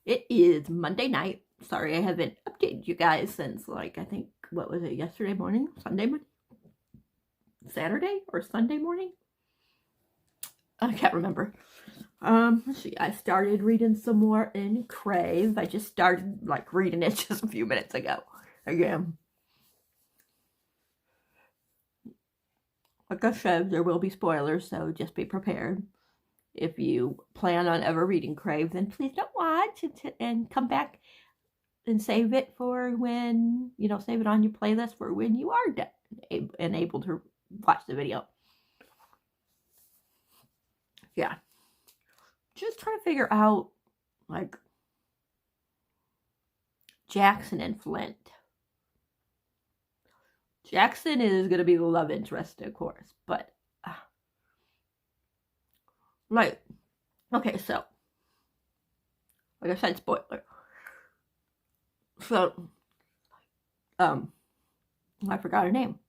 It is Monday night. Sorry I haven't updated you guys since, like, I think, what was it, yesterday morning? Sunday morning? Saturday or Sunday morning? I can't remember. Let's see. I started reading some more in Crave. I just started, like, reading it just a few minutes ago. Again. Like I said, there will be spoilers, so just be prepared. If you plan on ever reading Crave, then please don't watch and come back and save it for when, save it on your playlist for when you are done and able to watch the video. Yeah. Just trying to figure out, like, Jackson and Flint. Jackson is going to be the love interest, of course, but, like, okay, so, like I said, spoiler. So, I forgot her name.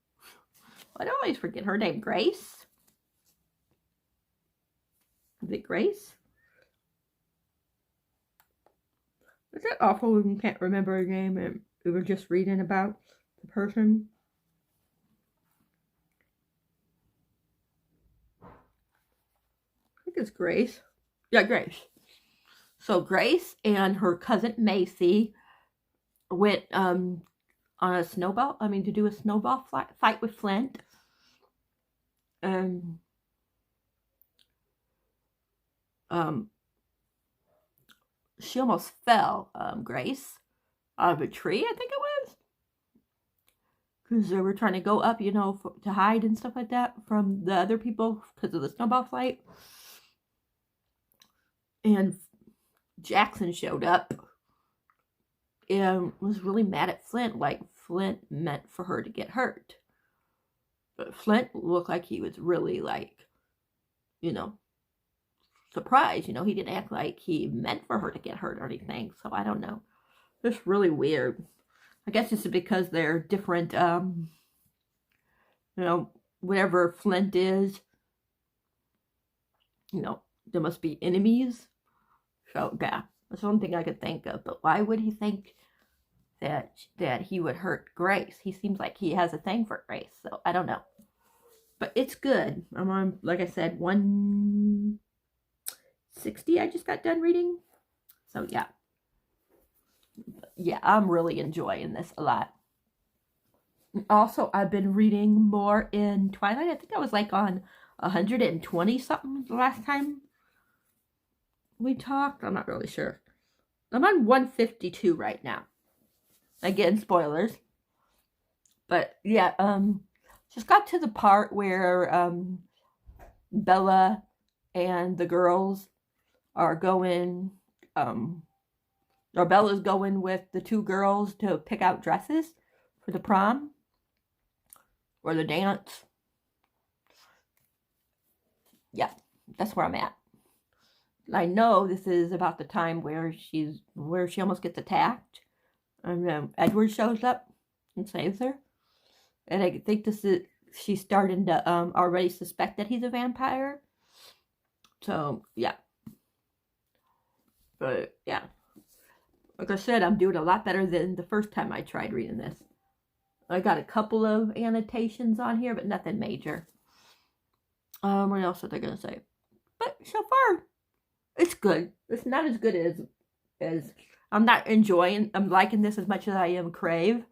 I always forget her name. Grace? Is it Grace? Is it awful when you can't remember her name and we were just reading about the person? I think it's Grace. Yeah, Grace. So Grace and her cousin Macy went on a snowball, to do a snowball fight with Flint. She almost fell, Grace, out of a tree, I think it was. Because they were trying to go up, to hide and stuff like that from the other people because of the snowball fight. And Jackson showed up and was really mad at Flint, like Flint meant for her to get hurt. But Flint looked like he was really, like, surprised. He didn't act like he meant for her to get hurt or anything. So I don't know. It's really weird. I guess it's because they're different, whatever Flint is, there must be enemies. So, yeah, that's one thing I could think of. But why would he think that he would hurt Grace? He seems like he has a thing for Grace. So, I don't know. But it's good. I'm on, like I said, 160 I just got done reading. So, yeah. Yeah, I'm really enjoying this a lot. Also, I've been reading more in Twilight. I think I was like on 120 something the last time we talked. I'm not really sure. I'm on 152 right now. Again, spoilers. But yeah, just got to the part where Bella and the girls are going, or Bella's going with the two girls to pick out dresses for the prom or the dance. Yeah, that's where I'm at. I know this is about the time where she almost gets attacked, and Edward shows up and saves her. And I think she's starting to already suspect that he's a vampire. So yeah, but yeah, like I said, I'm doing a lot better than the first time I tried reading this. I got a couple of annotations on here, but nothing major. What else was I gonna say? But so far, it's good. It's not as good as I'm liking this as much as I am Crave.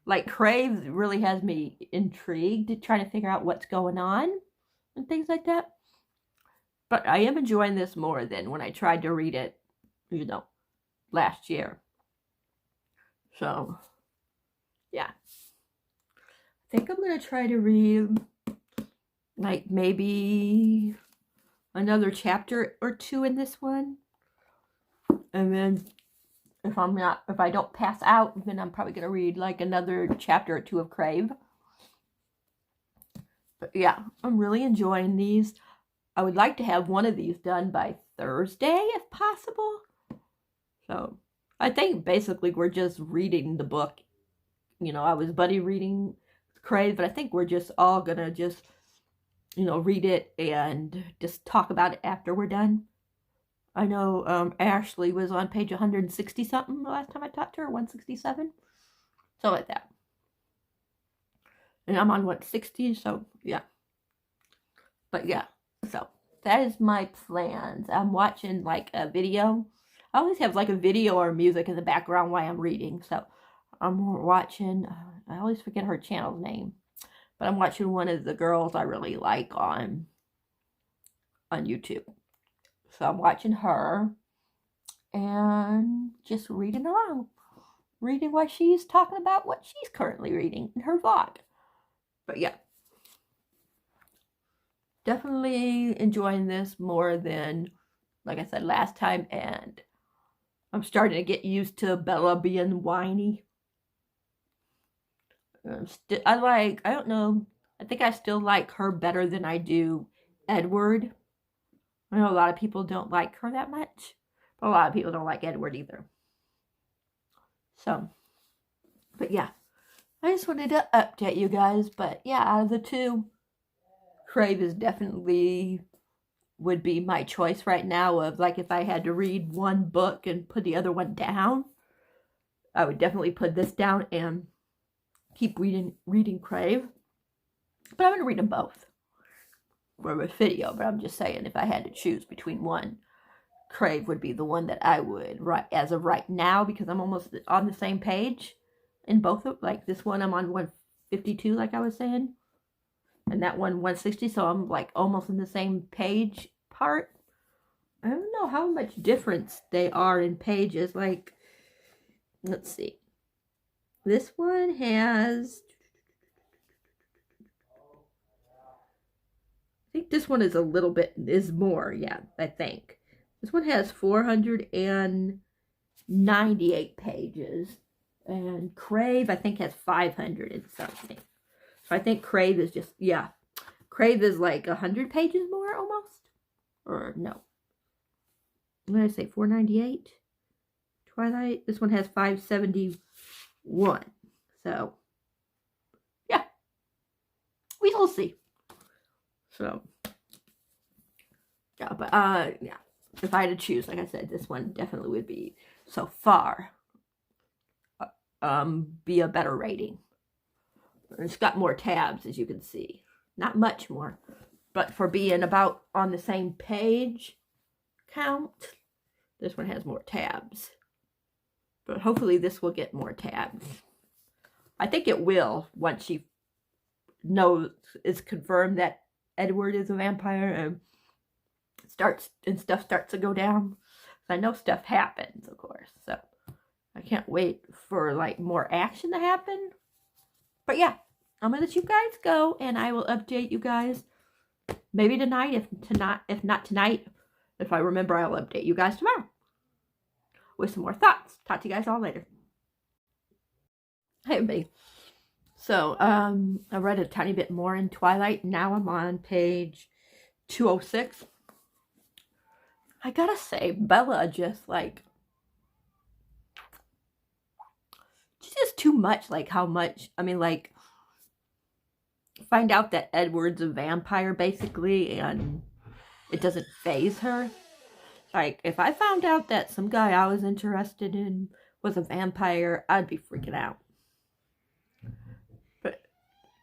Like, Crave really has me intrigued, trying to figure out what's going on and things like that. But I am enjoying this more than when I tried to read it, last year. So, yeah. I think I'm going to try to read, like, maybe another chapter or two in this one. And then if I don't pass out, then I'm probably going to read like another chapter or two of Crave. But yeah, I'm really enjoying these. I would like to have one of these done by Thursday if possible. So I think basically we're just reading the book. I was buddy reading Crave, but I think we're just all going to just, read it and just talk about it after we're done. I know Ashley was on page 160 something the last time I talked to her, 167. So like that. And I'm on 160, so yeah. But yeah, so that is my plans. I'm watching like a video. I always have like a video or music in the background while I'm reading. So I'm watching, I always forget her channel's name, but I'm watching one of the girls I really like on YouTube. So I'm watching her and just reading along, reading what she's talking about, what she's currently reading in her vlog. But yeah, definitely enjoying this more than, like I said last time, and I'm starting to get used to Bella being whiny. I don't know, I think I still like her better than I do Edward. I know a lot of people don't like her that much, but a lot of people don't like Edward either. So, but yeah, I just wanted to update you guys. But yeah, out of the two, Crave is definitely would be my choice right now. Of like, if I had to read one book and put the other one down, I would definitely put this down and keep reading Crave. But I'm gonna read them both for a video. But I'm just saying, if I had to choose between one, Crave would be the one that I would write as of right now, because I'm almost on the same page in both of, like this one I'm on 152 like I was saying, and that one 160, so I'm like almost in the same page part. I don't know how much difference they are in pages. Like, let's see, this one has, I think this one is a little bit, is more, yeah, I think. This one has 498 pages, and Crave, I think, has 500 and something. So I think Crave is just, yeah, Crave is like 100 pages more almost. Or no. What did I say? 498? Twilight. This one has 571. So, yeah. We will see. So, yeah, but, yeah. If I had to choose, like I said, this one definitely would be, so far, be a better rating. It's got more tabs, as you can see. Not much more. But for being about on the same page count, this one has more tabs. But hopefully this will get more tabs. I think it will once she knows, it's confirmed that Edward is a vampire and stuff starts to go down. I know stuff happens, of course. So I can't wait for like more action to happen. But yeah, I'm gonna let you guys go, and I will update you guys maybe tonight. If not tonight, if I remember, I'll update you guys tomorrow with some more thoughts. Talk to you guys all later. Hey everybody. So I read a tiny bit more in Twilight. Now I'm on page 206. I gotta say, Bella just like, she's just too much. Like how much, I mean, like, find out that Edward's a vampire basically, and it doesn't faze her. Like, if I found out that some guy I was interested in was a vampire, I'd be freaking out. But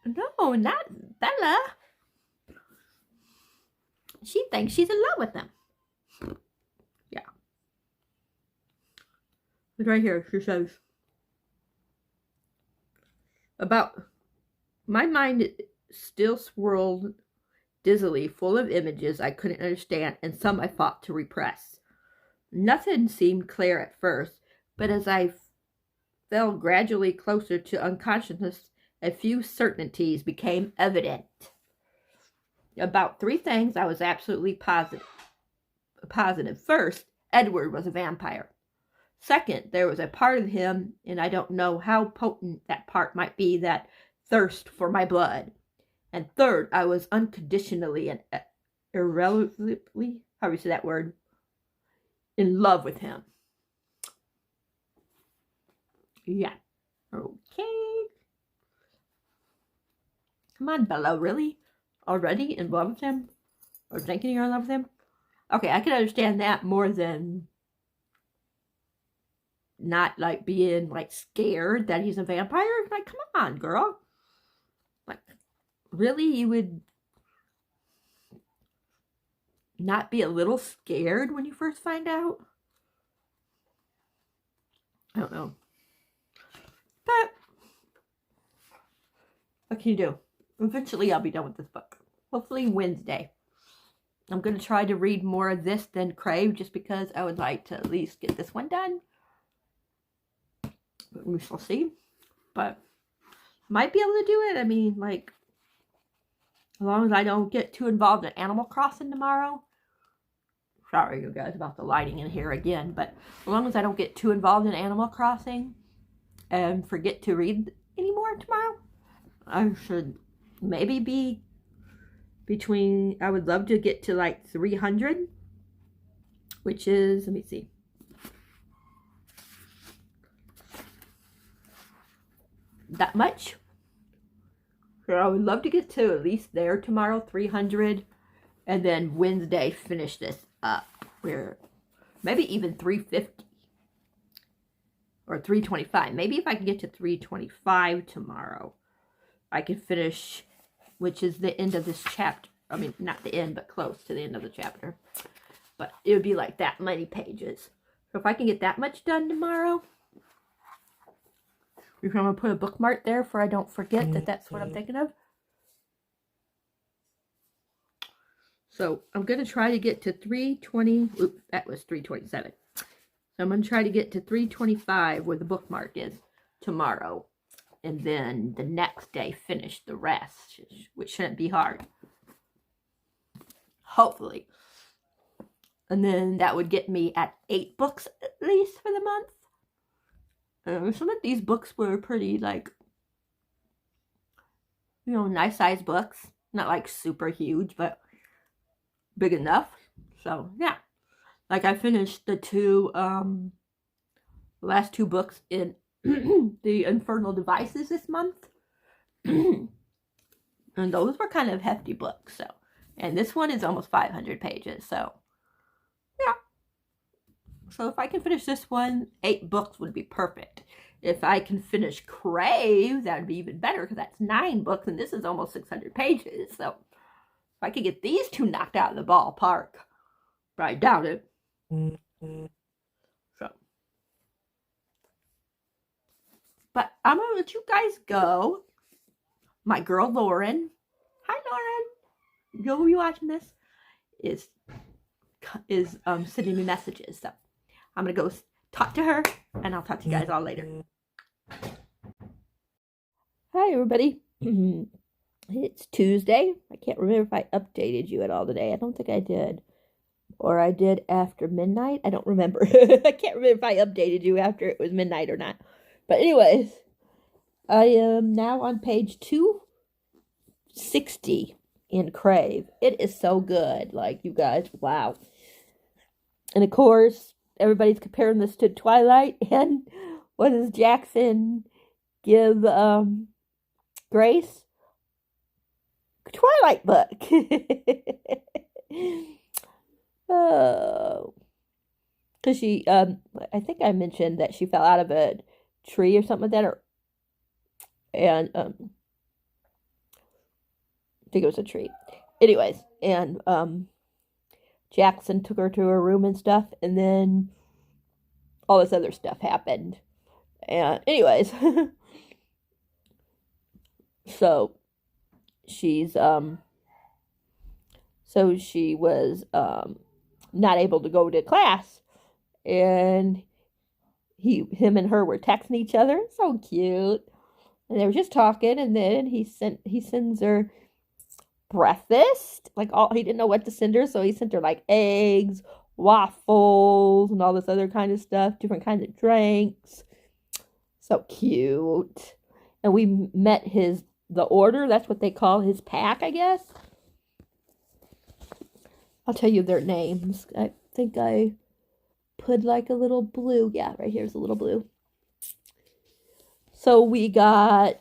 no, not Bella. She thinks she's in love with him. Yeah. It's right here. She says, about, my mind still swirled dizzily, full of images I couldn't understand and some I fought to repress. Nothing seemed clear at first, but as I fell gradually closer to unconsciousness, a few certainties became evident. About 3 things I was absolutely positive. First, Edward was a vampire. Second, there was a part of him, and I don't know how potent that part might be, that thirst for my blood. And third, I was unconditionally and irrelevantly, how do you say that word, in love with him. Yeah. Okay. Come on, Bella, really? Already in love with him? Or thinking you're in love with him? Okay, I can understand that more than not like being like scared that he's a vampire. Like, come on, girl. Like, really? You would not be a little scared when you first find out? I don't know. But what can you do? Eventually I'll be done with this book. Hopefully Wednesday. I'm going to try to read more of this than Crave just because I would like to at least get this one done. But we shall see. But might be able to do it. I mean, like, as long as I don't get too involved in Animal Crossing tomorrow. Sorry, you guys, about the lighting in here again. But as long as I don't get too involved in Animal Crossing and forget to read anymore tomorrow, I should maybe be between, I would love to get to like 300, which is, let me see. That much. So I would love to get to at least there tomorrow, 300, and then Wednesday finish this up. Where maybe even 350 or 325. Maybe if I can get to 325 tomorrow, I can finish, which is the end of this chapter. I mean, not the end, but close to the end of the chapter. But it would be like that many pages. So if I can get that much done tomorrow, I'm going to put a bookmark there for I don't forget that that's what I'm thinking of. So I'm going to try to get to 320. Oops, that was 327. So I'm going to try to get to 325 where the bookmark is tomorrow. And then the next day finish the rest, which shouldn't be hard. Hopefully. And then that would get me at 8 books at least for the month. Some of these books were pretty, like, you know, nice size books. Not like super huge, but big enough. So yeah, like I finished the last 2 books in the Infernal Devices this month. And those were kind of hefty books. So, and this one is almost 500 pages. So yeah. So if I can finish this one, 8 books would be perfect. If I can finish Crave, that would be even better because that's 9 books and this is almost 600 pages. So if I could get these 2 knocked out of the ballpark, but I doubt it. So, but I'm gonna let you guys go. My girl Lauren, hi Lauren, you'll be watching this. Is sending me messages. So I'm gonna go talk to her, and I'll talk to you guys all later. Hi everybody. It's Tuesday. I can't remember if I updated you at all today. I don't think I did. Or I did after midnight. I don't remember. I can't remember if I updated you after it was midnight or not. But anyways, I am now on page 260 in Crave. It is so good. Like, you guys, wow. And of course, everybody's comparing this to Twilight. And what does Jackson give Grace? Twilight book. Oh, because she I think I mentioned that she fell out of a tree or something like that, and I think it was a tree. Anyways, and Jackson took her to her room and stuff, and then all this other stuff happened. And anyways, so she's so she was not able to go to class, and him and her were texting each other. So cute. And they were just talking, and then he sends her breakfast. Like, he didn't know what to send her, so he sent her like eggs, waffles, and all this other kind of stuff, different kinds of drinks. So cute. And we met the order. That's what they call his pack, I guess. I'll tell you their names. I think I put like a little blue. Yeah, right here's a little blue. So we got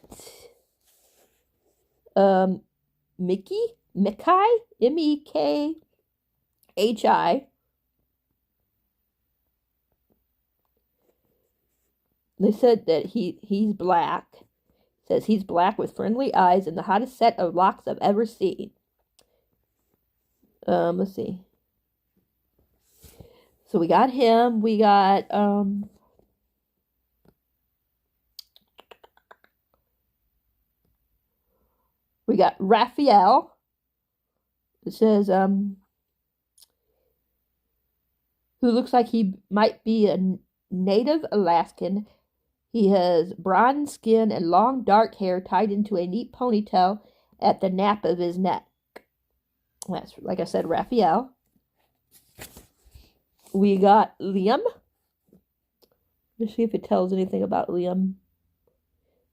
Mickey, Mekai, M-E-K-A-I, H.I. They said that he's black. It says he's black with friendly eyes and the hottest set of locks I've ever seen. Let's see. So we got him. We got Raphael. It says who looks like he might be a native Alaskan. He has bronze skin and long dark hair tied into a neat ponytail at the nape of his neck. That's, like I said, Raphael. We got Liam. Let's see if it tells anything about Liam.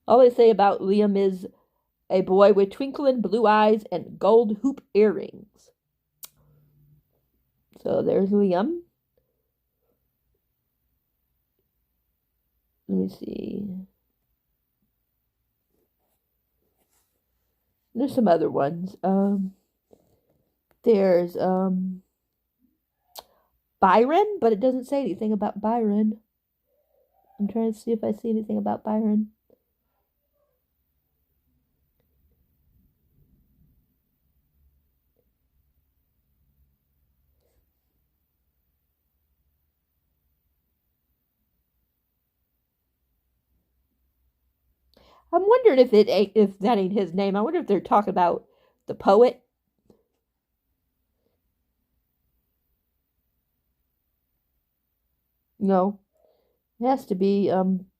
All they say about Liam is a boy with twinkling blue eyes and gold hoop earrings. So there's Liam. Let me see. There's some other ones. There's Byron, but it doesn't say anything about Byron. I'm trying to see if I see anything about Byron. I'm wondering if that ain't his name. I wonder if they're talking about the poet. No, it has to be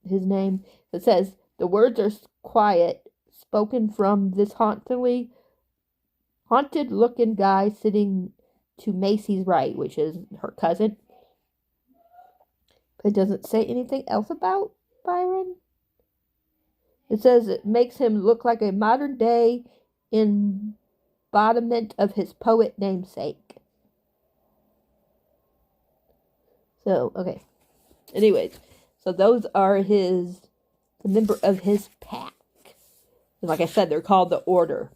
his name. It says the words are quiet, spoken from this haunted-looking guy sitting to Macy's right, which is her cousin. But it doesn't say anything else about Byron. It says it makes him look like a modern-day embodiment of his poet namesake. So, okay. Anyways, so those are the member of his pack. And like I said, they're called the Order.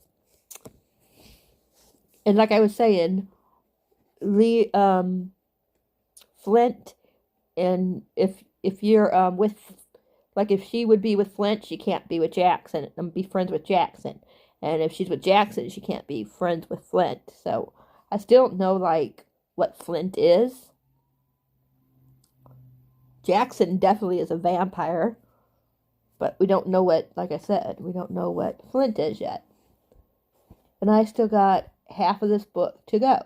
And like I was saying, Flint, and if you're with, like if she would be with Flint, she can't be with Jackson and be friends with Jackson. And if she's with Jackson, she can't be friends with Flint. So I still don't know like what Flint is. Jackson definitely is a vampire, but we don't know what, like I said, we don't know what Flint is yet. And I still got half of this book to go.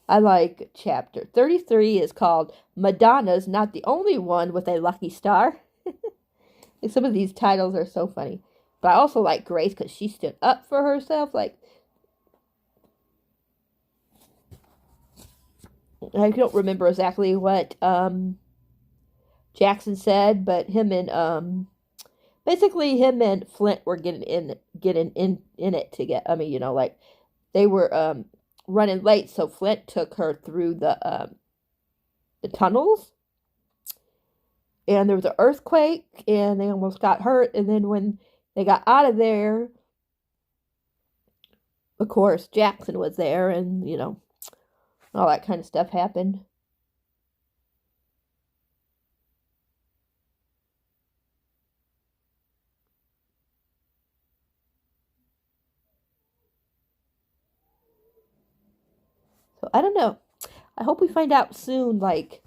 I like chapter 33 is called Madonna's Not the Only One with a Lucky Star. Like some of these titles are so funny. But I also like Grace because she stood up for herself. Like, I don't remember exactly what Jackson said, but basically him and Flint were getting in it to get. I mean, like they were running late, so Flint took her through the tunnels, and there was an earthquake, and they almost got hurt. And then when they got out of there, of course, Jackson was there, and all that kind of stuff happened. So I don't know. I hope we find out soon, like,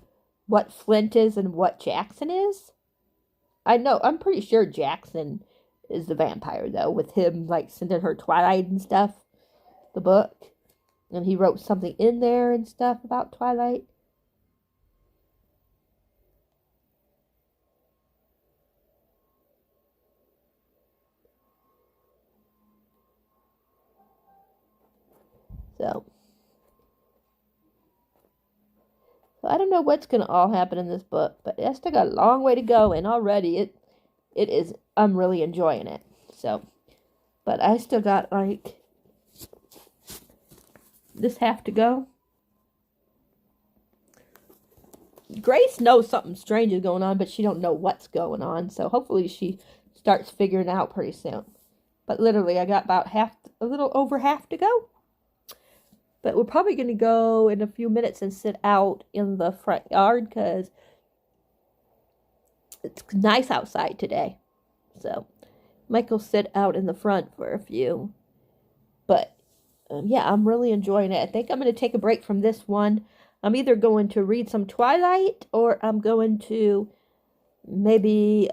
what Flint is and what Jackson is. I'm pretty sure Jackson is the vampire, though, with him, like, sending her Twilight and stuff, the book. And he wrote something in there and stuff about Twilight. So I don't know what's going to all happen in this book, but it's still got a long way to go, and already it is, I'm really enjoying it. So, but I still got, like, this half to go. Grace knows something strange is going on, but she don't know what's going on, so hopefully she starts figuring it out pretty soon. But literally, I got about a little over half to go. But we're probably going to go in a few minutes and sit out in the front yard because it's nice outside today. So might go sit out in the front for a few. But yeah, I'm really enjoying it. I think I'm going to take a break from this one. I'm either going to read some Twilight or I'm going to maybe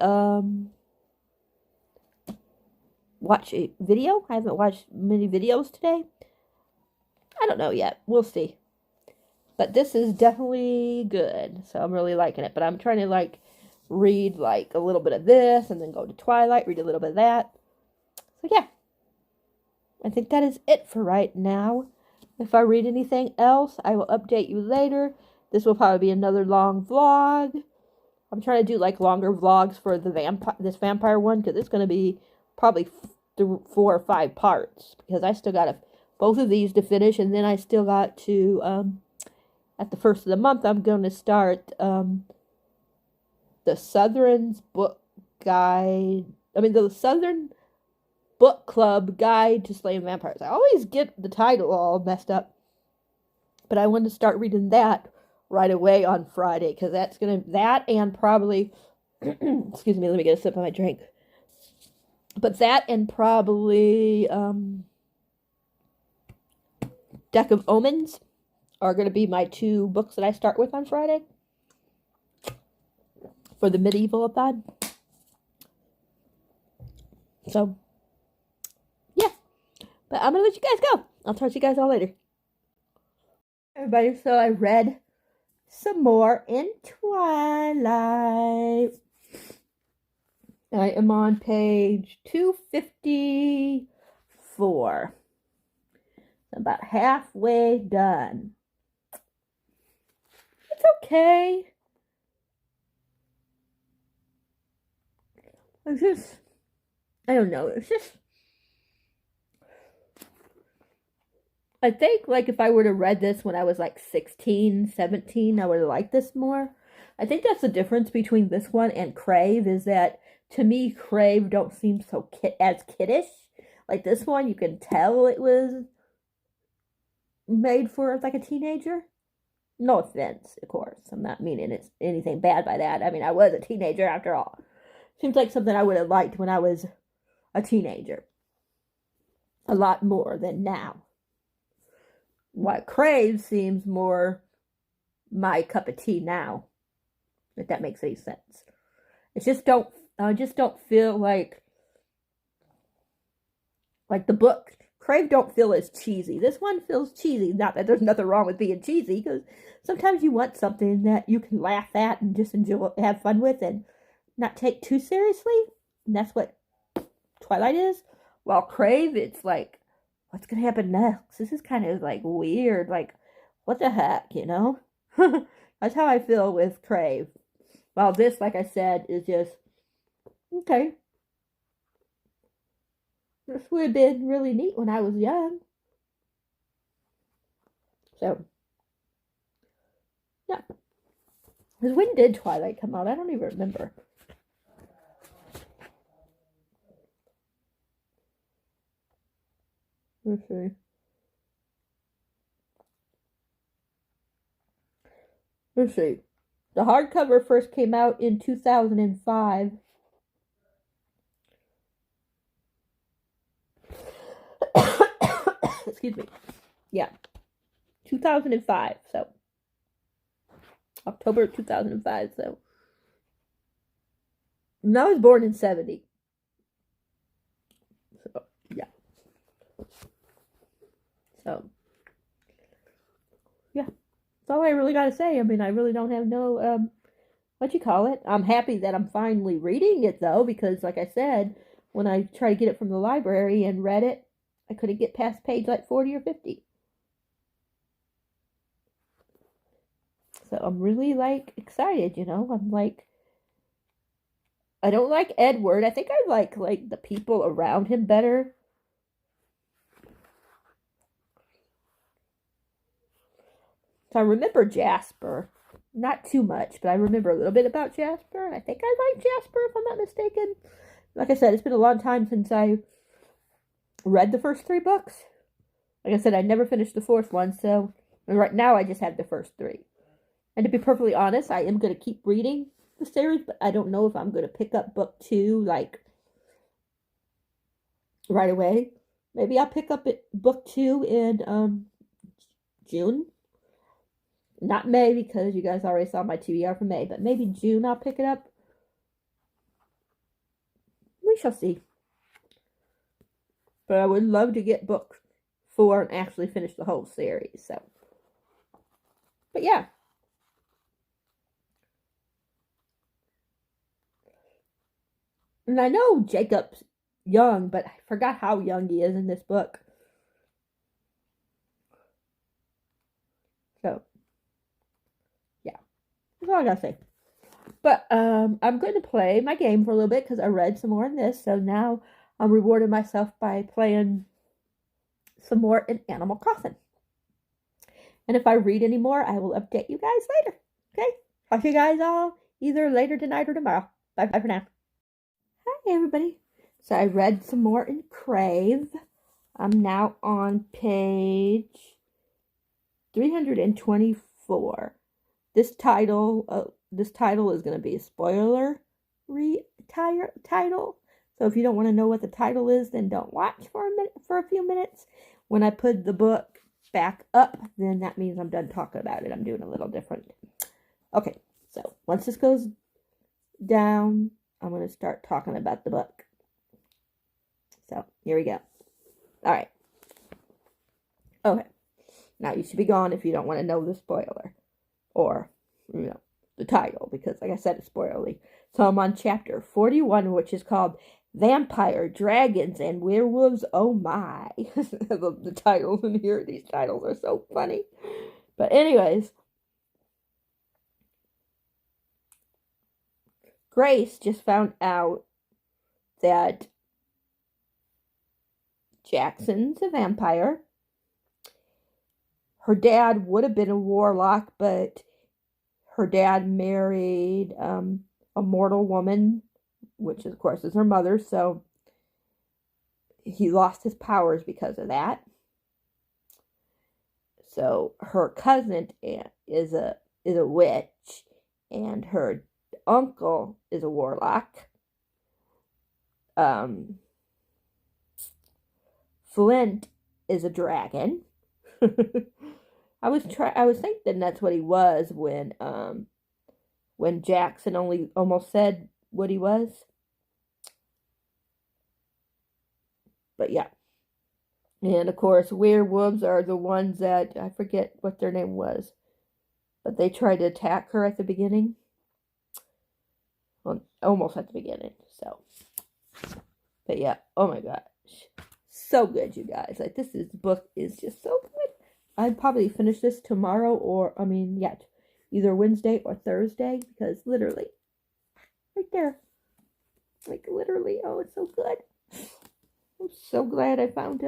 watch a video. I haven't watched many videos today. I don't know yet. We'll see. But this is definitely good. So I'm really liking it. But I'm trying to like read like a little bit of this and then go to Twilight, read a little bit of that. So yeah. I think that is it for right now. If I read anything else, I will update you later. This will probably be another long vlog. I'm trying to do like longer vlogs for the this vampire one because it's going to be probably 4 or 5 parts because I still got both of these to finish, and then I still got to at the first of the month I'm going to start the Southern's book guide. The Southern Book Club Guide to Slaying Vampires. I always get the title all messed up, but I want to start reading that right away on Friday because that and probably excuse me, let me get a sip of my drink. But that and probably Deck of Omens are going to be my 2 books that I start with on Friday for the medieval-a-thon. So yeah, but I'm going to let you guys go. I'll talk to you guys all later. Everybody, so I read some more in Twilight. I am on page 254. About halfway done. It's okay. I don't know, I think, like, if I were to read this when I was, like, 16, 17, I would have liked this more. I think that's the difference between this one and Crave, is that, to me, Crave don't seem so as kiddish. Like, this one, you can tell it was made for, like, a teenager. No offense, of course. I'm not meaning it's anything bad by that. I mean, I was a teenager, after all. Seems like something I would have liked when I was a teenager. A lot more than now. What Crave seems more my cup of tea now, if that makes any sense. I just don't feel like the book. Crave don't feel as cheesy. This one feels cheesy. Not that there's nothing wrong with being cheesy, because sometimes you want something that you can laugh at and just enjoy, have fun with, and not take too seriously. And that's what Twilight is. While Crave, it's like, what's going to happen next? This is kind of, like, weird. Like, what the heck, you know? That's how I feel with Crave. While this, like I said, is just, okay. This would have been really neat when I was young. So, yeah. Because when did Twilight come out? I don't even remember. Let's see. Let's see. The hardcover first came out in 2005. Excuse me. Yeah. 2005. So, October 2005. So, and I was born in 70. So, yeah. So, yeah. That's all I really got to say. I mean, I really don't have no, what you call it. I'm happy that I'm finally reading it, though, because, like I said, when I tried to get it from the library and read it, I couldn't get past page, like, 40 or 50. So, I'm really, like, excited, you know? I'm, like, I don't like Edward. I think I like, the people around him better. So I remember Jasper. Not too much, but I remember a little bit about Jasper. And I think I like Jasper, if I'm not mistaken. Like I said, it's been a long time since I read the first 3 books. Like I said, I never finished the fourth one, so right now I just have the first three. And to be perfectly honest, I am going to keep reading the series, but I don't know if I'm going to pick up book 2, like, right away. Maybe I'll pick up book 2 in June. Not May, because you guys already saw my TBR for May, but maybe June I'll pick it up. We shall see. But I would love to get book 4 and actually finish the whole series, so. But yeah. And I know Jacob's young, but I forgot how young he is in this book. So, yeah. That's all I gotta say. But I'm going to play my game for a little bit because I read some more in this. So now I'm rewarding myself by playing some more in Animal Crossing. And if I read any more, I will update you guys later. Okay? Talk to you guys all either later tonight or tomorrow. Bye for now. Hi, everybody. So I read some more in Crave. I'm now on page 324. This title is going to be a spoiler title. So if you don't want to know what the title is, then don't watch for a few minutes. When I put the book back up, then that means I'm done talking about it. I'm doing a little different. Okay, so once this goes down, I'm going to start talking about the book. So here we go. All right. Okay. Now you should be gone if you don't want to know the spoiler or, the title, because like I said, it's spoilery. So I'm on chapter 41, which is called Vampire, Dragons, and Werewolves. Oh my. The titles in here, these titles are so funny. But anyways, Grace just found out that Jackson's a vampire. Her dad would have been a warlock, but her dad married a mortal woman, which of course is her mother, so he lost his powers because of that. So her cousin is a witch, and her uncle is a warlock. Flint is a dragon. I was thinking that's what he was when Jackson almost said what he was. But yeah. And of course, werewolves are the ones that I forget what their name was, but they tried to attack her at the beginning. Well, almost at the beginning. So, but yeah. Oh my gosh, so good, you guys! Like this book is just so good. I'd probably finish this tomorrow either Wednesday or Thursday, because literally, right there, like literally, oh, it's so good. I'm so glad I found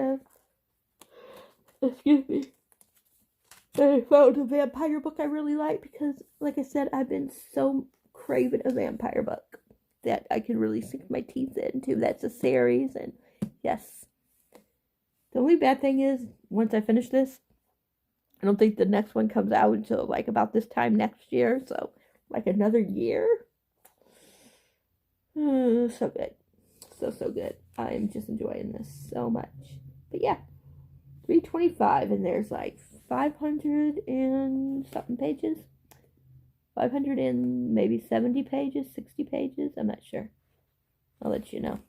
I found a vampire book I really like, because, like I said, I've been so craving a vampire book that I can really sink my teeth into. That's a series, and yes. The only bad thing is, once I finish this, I don't think the next one comes out until like about this time next year, so like another year. So good. So good. I'm just enjoying this so much. But yeah, 325, and there's like 500 and something pages. 500 and maybe 70 pages, 60 pages. I'm not sure. I'll let you know.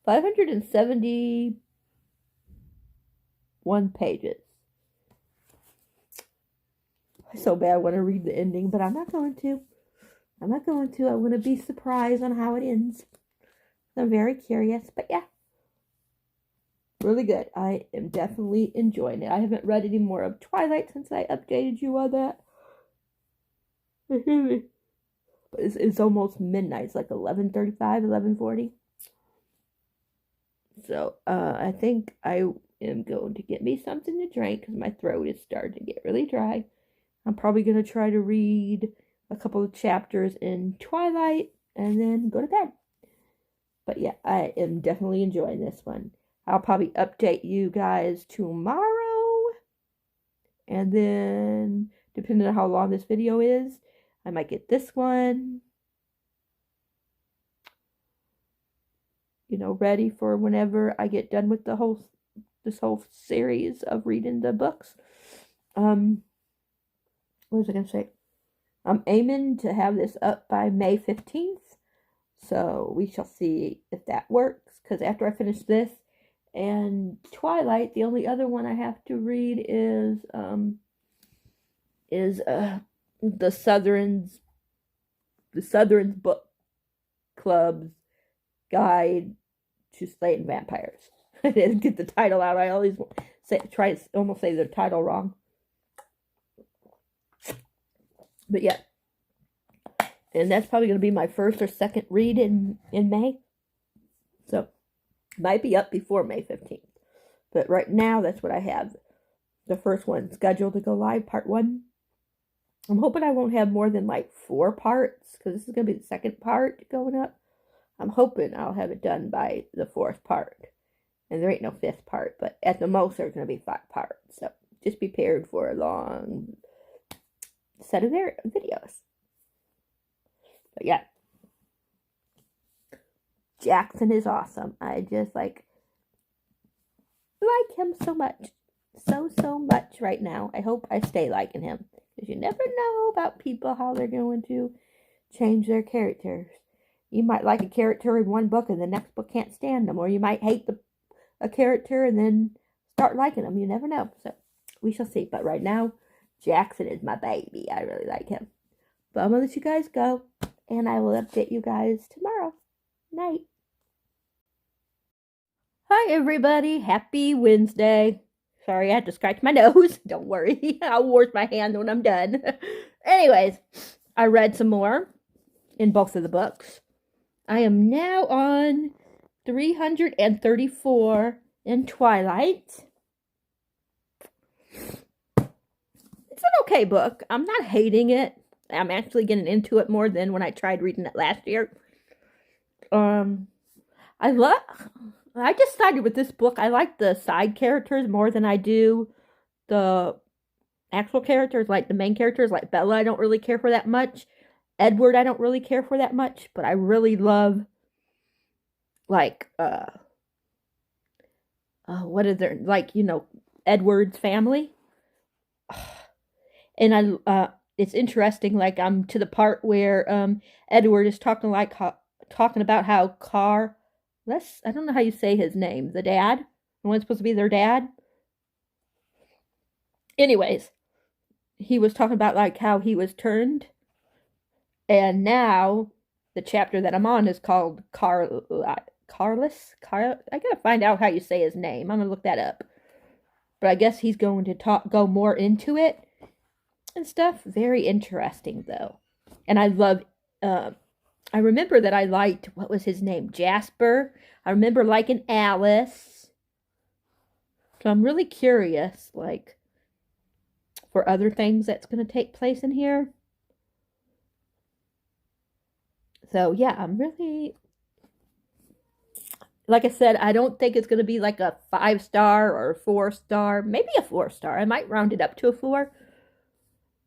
571 pages. I so bad want to read the ending, but I'm not going to. I want to be surprised on how it ends. I'm very curious, but yeah. Really good. I am definitely enjoying it. I haven't read any more of Twilight since I updated you on that. But it's almost midnight. It's like 11:35, 11:40. So, I think I am going to get me something to drink because my throat is starting to get really dry. I'm probably going to try to read a couple of chapters in Twilight and then go to bed. But yeah, I am definitely enjoying this one. I'll probably update you guys tomorrow. And then, depending on how long this video is, I might get this one, ready for whenever I get done with this whole series of reading the books. What was I going to say? I'm aiming to have this up by May 15th. So we shall see if that works. Because after I finish this and Twilight, the only other one I have to read is the Southern's Book Club's Guide to Slaying Vampires. I didn't get the title out. I always almost say the title wrong. But yeah. And that's probably going to be my first or second read in May. So, might be up before May 15th. But right now, that's what I have. The first one scheduled to go live, part 1. I'm hoping I won't have more than like 4 parts, because this is going to be the second part going up. I'm hoping I'll have it done by the 4th part. And there ain't no 5th part, but at the most, there's going to be 5 parts. So, just be prepared for a long set of videos. But yeah, Jackson is awesome. I just like him so much. So much right now. I hope I stay liking him. Because you never know about people, how they're going to change their characters. You might like a character in one book and the next book can't stand them. Or you might hate a character and then start liking them. You never know. So we shall see. But right now, Jackson is my baby. I really like him. But I'm going to let you guys go. And I will update you guys tomorrow night. Hi, everybody. Happy Wednesday. Sorry, I had to scratch my nose. Don't worry. I'll wash my hand when I'm done. Anyways, I read some more in both of the books. I am now on 334 in Twilight. It's an okay book. I'm not hating it. I'm actually getting into it more than when I tried reading it last year. I decided with this book, I like the side characters more than I do the actual characters, like the main characters, like Bella, I don't really care for that much. Edward, I don't really care for that much, but I really love, like, what is there, like, Edward's family. And it's interesting, like, I'm to the part where Edward is talking about how I don't know how you say his name, the dad, the one supposed to be their dad. Anyways, he was talking about like how he was turned, and now the chapter that I'm on is called Carlos. I gotta find out how you say his name. I'm gonna look that up. But I guess he's going to go more into it and stuff. Very interesting, though. And I love, I remember that I liked, what was his name? Jasper. I remember liking Alice. So I'm really curious, like, for other things that's going to take place in here. So, yeah, I'm really, like I said, I don't think it's going to be like a 5-star or a 4-star. Maybe a 4-star. I might round it up to a 4.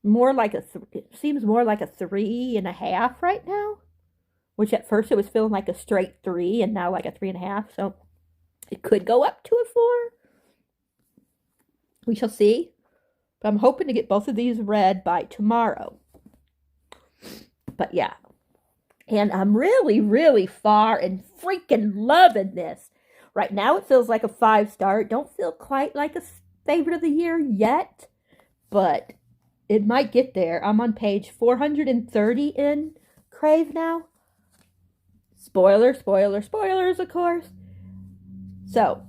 It seems more like a 3.5 right now. Which at first it was feeling like a straight 3 and now like a 3.5. So it could go up to a 4. We shall see. But I'm hoping to get both of these read by tomorrow. But yeah. And I'm really, really far and freaking loving this. Right now it feels like a 5-star. It don't feel quite like a favorite of the year yet. But it might get there. I'm on page 430 in Crave now. Spoilers, of course. So,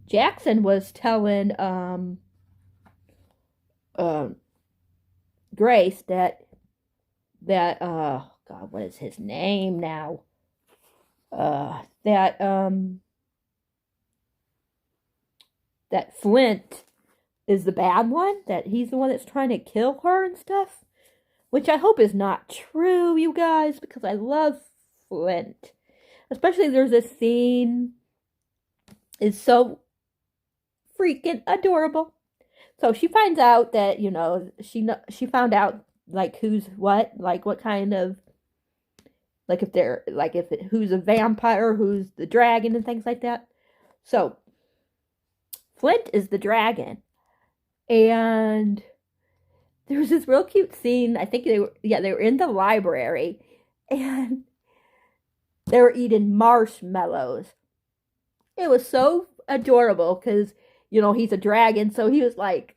Jackson was telling Grace that God, what is his name now? That Flint is the bad one, that he's the one that's trying to kill her and stuff. Which I hope is not true, you guys, because I love Flint. Especially there's this scene, is so freaking adorable. So she finds out that, she found out like who's what, like what kind of, like if they're like who's a vampire, who's the dragon and things like that. So Flint is the dragon. And there was this real cute scene. I think they were in the library and they were eating marshmallows. It was so adorable because, he's a dragon, so he was like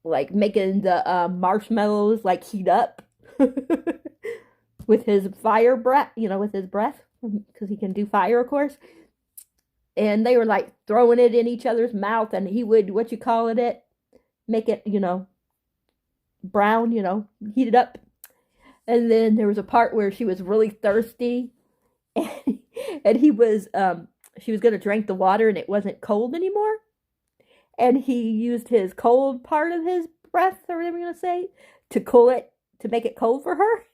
making the marshmallows like heat up with his fire breath, with his breath, because he can do fire, of course. And they were like throwing it in each other's mouth, and he would, make it, brown, heat it up. And then there was a part where she was really thirsty, and she was going to drink the water, and it wasn't cold anymore. And he used his cold part of his breath, or whatever you're going to say, to cool it, to make it cold for her.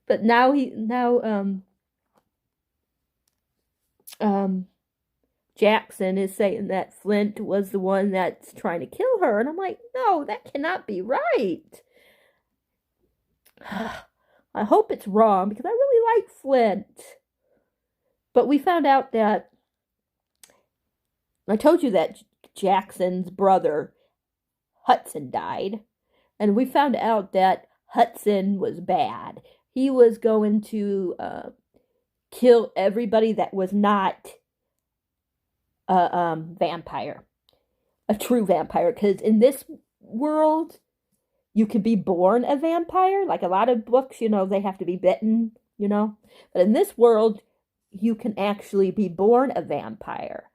But now Jackson is saying that Flint was the one that's trying to kill her. And I'm like, no, that cannot be right. I hope it's wrong because I really like Flint. But we found out that, I told you that Jackson's brother Hudson died. And we found out that Hudson was bad. He was going to kill everybody that was not a vampire, a true vampire. Because in this world, you could be born a vampire. Like a lot of books, they have to be bitten, But in this world, you can actually be born a vampire.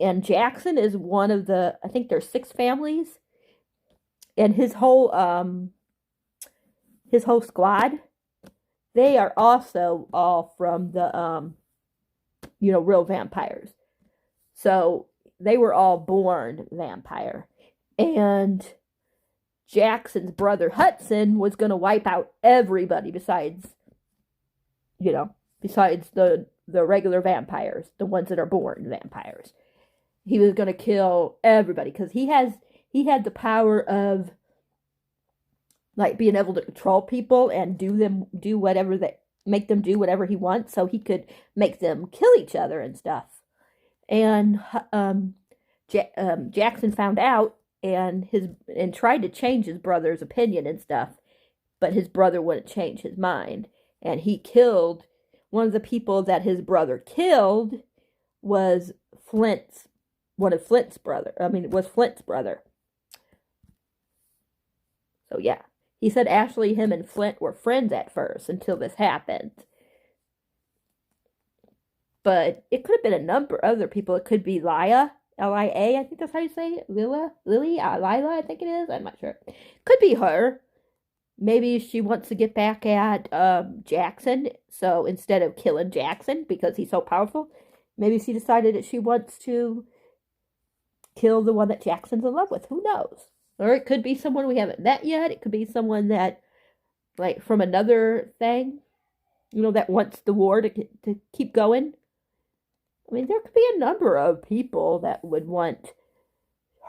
And Jackson is one of the, I think there's 6 families. And his whole squad, they are also all from the, real vampires. So they were all born vampire. And Jackson's brother Hudson was going to wipe out everybody besides the regular vampires, the ones that are born vampires. He was going to kill everybody because he had the power of like being able to control people and make them do whatever he wants, so he could make them kill each other and stuff. And Jackson found out and tried to change his brother's opinion and stuff, but his brother wouldn't change his mind, and he killed one of the people that his brother killed was Flint's brother. So yeah, he said Ashley, him, and Flint were friends at first until this happened. But it could have been a number of other people. It could be Lia, L-I-A, I think that's how you say it. Lila, I think it is. I'm not sure. Could be her. Maybe she wants to get back at Jackson. So instead of killing Jackson because he's so powerful, maybe she decided that she wants to kill the one that Jackson's in love with. Who knows? Or it could be someone we haven't met yet. It could be someone that, like, from another thing, that wants the war to keep going. I mean, there could be a number of people that would want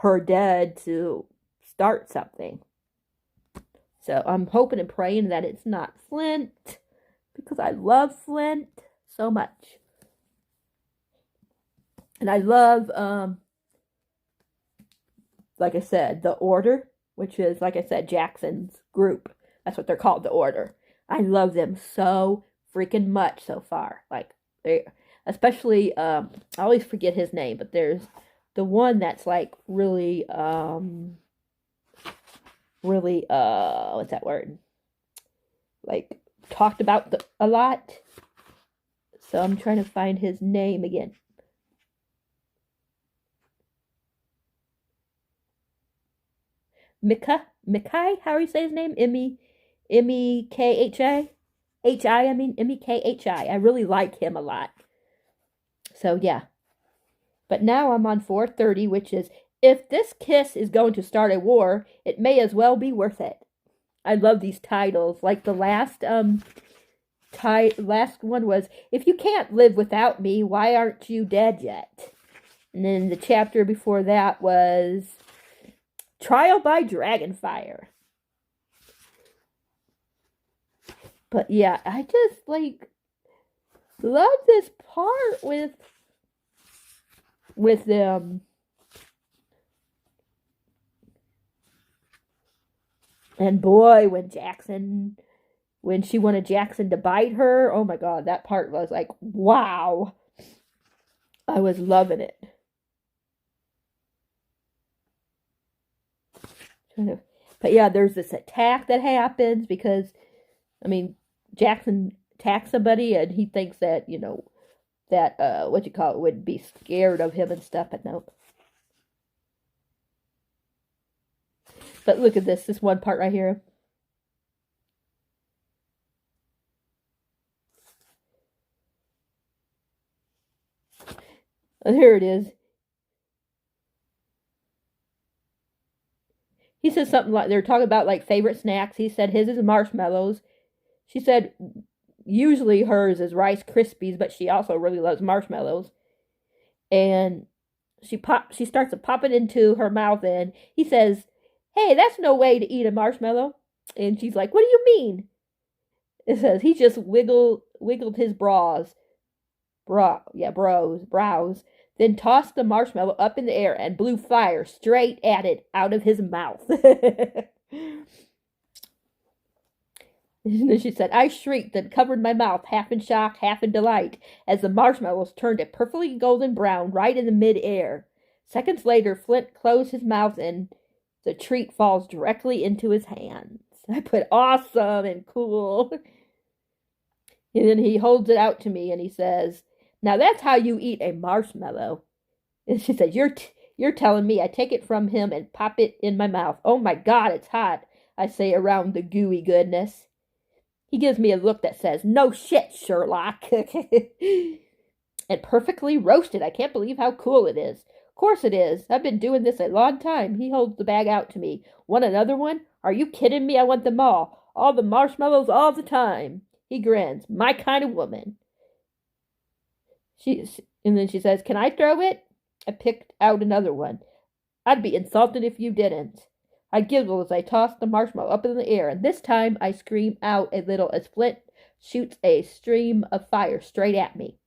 her dead to start something. So I'm hoping and praying that it's not Flint, because I love Flint so much. And I love, like I said, the Order, which is, like I said, Jackson's group. That's what they're called, the Order. I love them so freaking much so far. Like, they, especially, I always forget his name, but there's the one that's like really, what's that word? Like, talked about a lot. So I'm trying to find his name again. Mikai, how do you say his name? M-E-K-H-I? M-E-K-H-I. I really like him a lot. So, yeah. But now I'm on 430, which is, if this kiss is going to start a war, it may as well be worth it. I love these titles. Like the last last one was, if you can't live without me, why aren't you dead yet? And then the chapter before that was Trial by Dragonfire. But yeah, I just like love this part with them. And boy, when she wanted Jackson to bite her, oh my god, that part was like, wow. I was loving it. But yeah, there's this attack that happens because, I mean, Jackson attacks somebody and he thinks that, that, would be scared of him and stuff, but no. But look at this one part right here. And here it is. He says something like, they're talking about like favorite snacks. He said his is marshmallows. She said usually hers is Rice Krispies, but she also really loves marshmallows. And she starts to pop it into her mouth, and he says, hey, that's no way to eat a marshmallow. And she's like, what do you mean? It says he just wiggled his brows, then tossed the marshmallow up in the air and blew fire straight at it out of his mouth. And then she said, I shrieked and covered my mouth, half in shock, half in delight, as the marshmallows turned a perfectly golden brown right in the mid-air. Seconds later, Flint closed his mouth and the treat falls directly into his hands. I put awesome and cool. And then he holds it out to me and he says, now that's how you eat a marshmallow. And she said, you're telling me I take it from him and pop it in my mouth. Oh my God, it's hot, I say around the gooey goodness. He gives me a look that says, no shit, Sherlock. And perfectly roasted. I can't believe how cool it is. Of course it is. I've been doing this a long time. He holds the bag out to me. Want another one? Are you kidding me? I want them all. All the marshmallows all the time. He grins. My kind of woman. And then she says, can I throw it? I picked out another one. I'd be insulted if you didn't. I giggle as I toss the marshmallow up in the air, and this time I scream out a little as Flint shoots a stream of fire straight at me.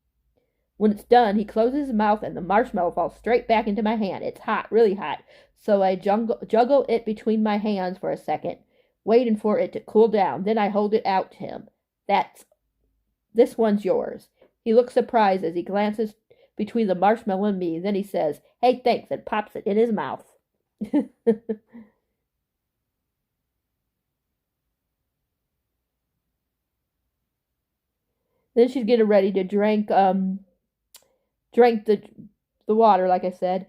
When it's done, he closes his mouth and the marshmallow falls straight back into my hand. It's hot, really hot, so I juggle it between my hands for a second, waiting for it to cool down. Then I hold it out to him. This one's yours. He looks surprised as he glances between the marshmallow and me. Then he says, hey, thanks, and pops it in his mouth. Then she's getting ready to drink the water, like I said.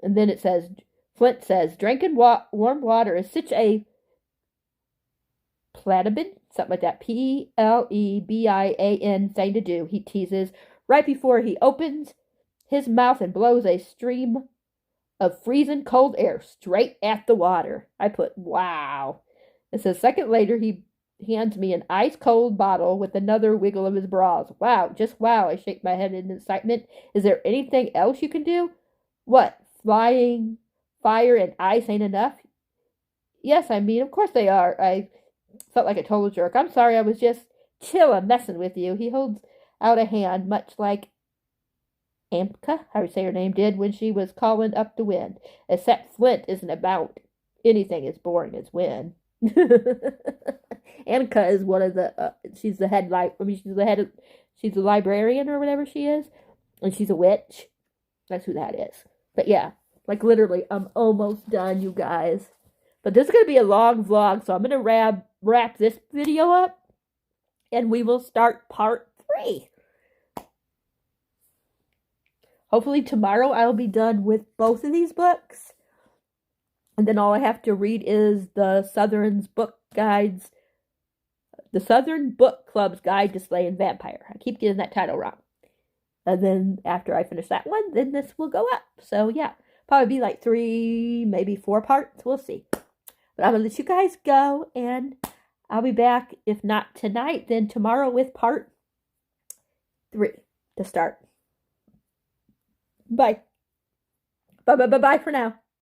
And then it says, Flint says, drinking warm water is such a plebeian, something like that, Plebian thing to do, he teases, right before he opens his mouth and blows a stream of freezing cold air straight at the water. I put, wow. It says, a second later, he hands me an ice-cold bottle with another wiggle of his brows. Wow, just wow. I shake my head in excitement. Is there anything else you can do? What, flying fire and ice ain't enough? Yes, I mean, of course they are. I felt like a total jerk. I'm sorry, I was just chillin', messing with you. He holds out a hand, much like Amka, how you say her name, did when she was calling up the wind. Except Flint isn't about anything as boring as wind. Annika is one of the, she's the head, she's the librarian or whatever she is, and she's a witch. That's who that is. But yeah, like literally, I'm almost done, you guys. But this is going to be a long vlog, so I'm going to wrap this video up, and we will start part 3. Hopefully tomorrow I'll be done with both of these books. And then all I have to read is the Southern Book Club's Guide to Slaying Vampire. I keep getting that title wrong. And then after I finish that one, then this will go up. So yeah, probably be like 3, maybe 4 parts. We'll see. But I'm going to let you guys go, and I'll be back, if not tonight, then tomorrow with part 3 to start. Bye. Bye for now.